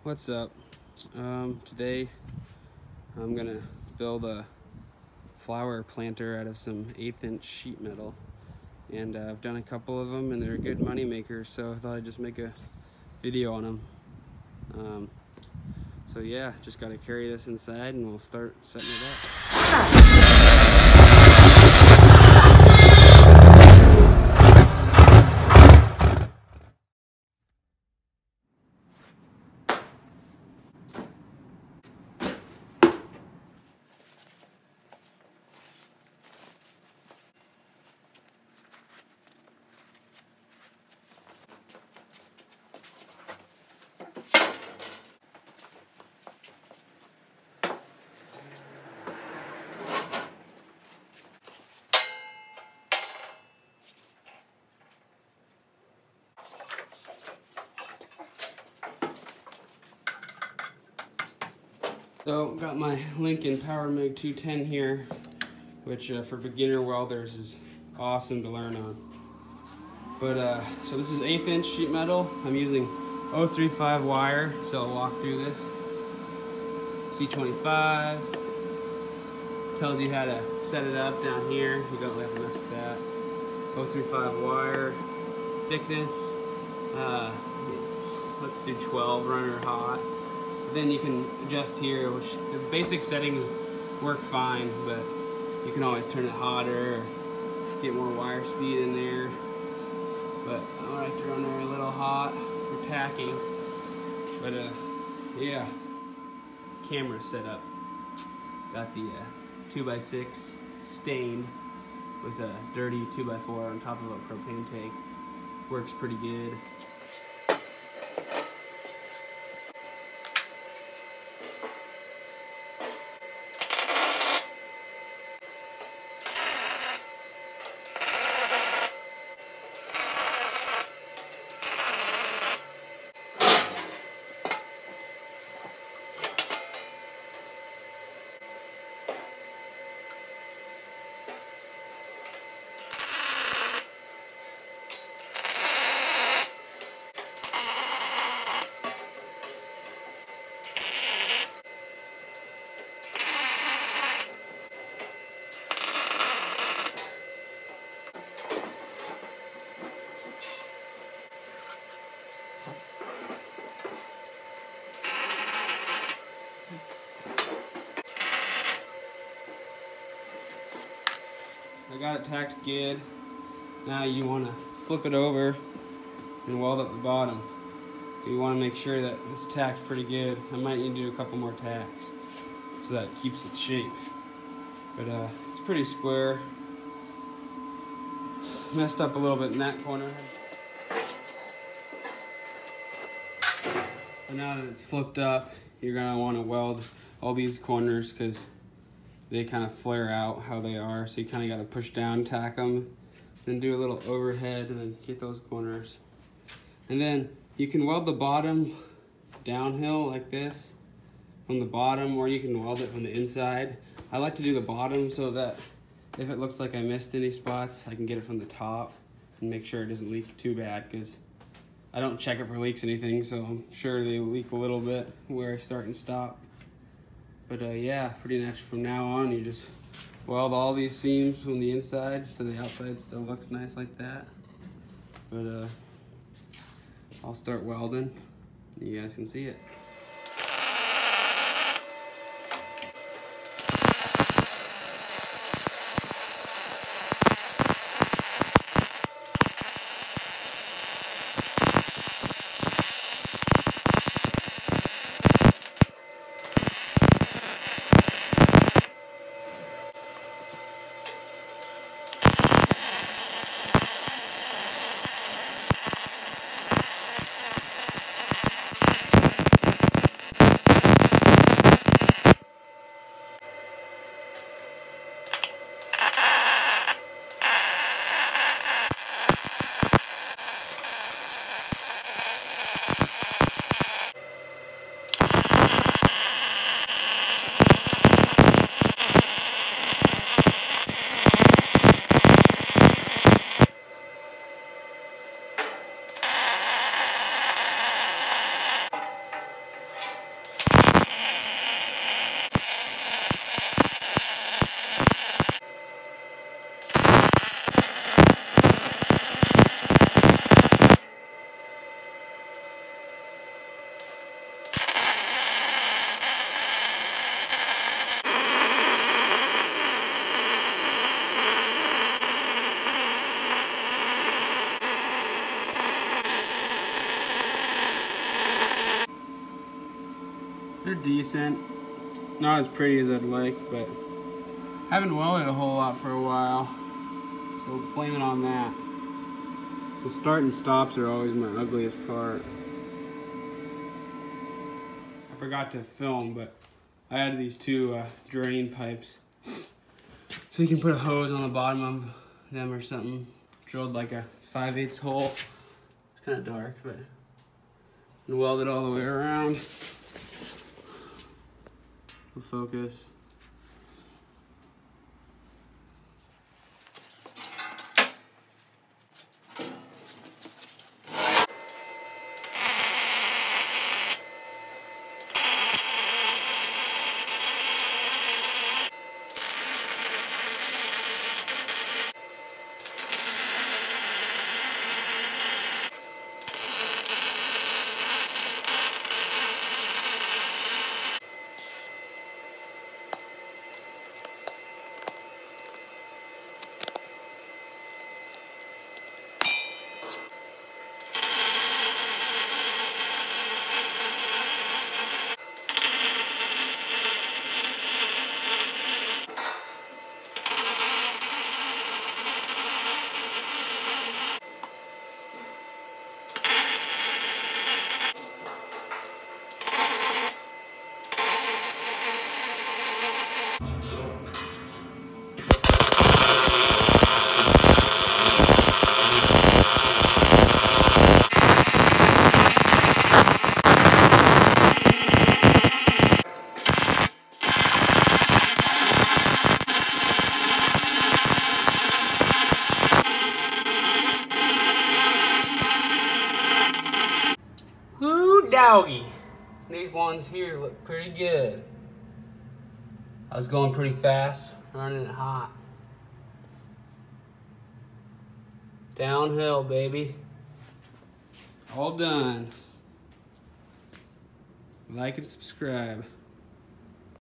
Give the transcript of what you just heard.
What's up? Today I'm gonna build a flower planter out of some 1/8" sheet metal, and I've done a couple of them and they're a good money maker, so I thought I'd just make a video on them. So yeah, just gotta carry this inside and we'll start setting it up. So got my Lincoln PowerMig 210 here, which for beginner welders is awesome to learn on. But so this is 1/8" sheet metal. I'm using 035 wire, so I'll walk through this. C25 tells you how to set it up down here. You don't have to mess with that. 035 wire thickness. Let's do 12 runner hot. Then you can adjust here, which the basic settings work fine, but you can always turn it hotter or get more wire speed in there. But I like to run there a little hot for tacking. But yeah, camera set up. Got the 2x6 stained with a dirty 2x4 on top of a propane tank. Works pretty good. I got it tacked good. Now you want to flip it over and weld up the bottom. You want to make sure that it's tacked pretty good. I might need to do a couple more tacks so that it keeps its shape. But it's pretty square. Messed up a little bit in that corner. So now that it's flipped up, you're going to want to weld all these corners because they kind of flare out how they are, so you kind of got to push down, tack them, then do a little overhead, and then get those corners. And then you can weld the bottom downhill like this from the bottom, or you can weld it from the inside. I like to do the bottom so that if it looks like I missed any spots, I can get it from the top and make sure it doesn't leak too bad, because I don't check it for leaks or anything, so I'm sure they leak a little bit where I start and stop. But yeah, pretty natural. From now on, you just weld all these seams from the inside so the outside still looks nice like that. But I'll start welding. You guys can see it. They're decent. Not as pretty as I'd like, but I haven't welded a whole lot for a while. So blame it on that. The start and stops are always my ugliest part. I forgot to film, but I added these two drain pipes. So you can put a hose on the bottom of them or something. Drilled like a 5/8 hole. It's kind of dark, but and weld it all the way around. We'll focus. Ooh, doggy. These ones here look pretty good. I was going pretty fast, running it hot. Downhill, baby. All done. Like and subscribe.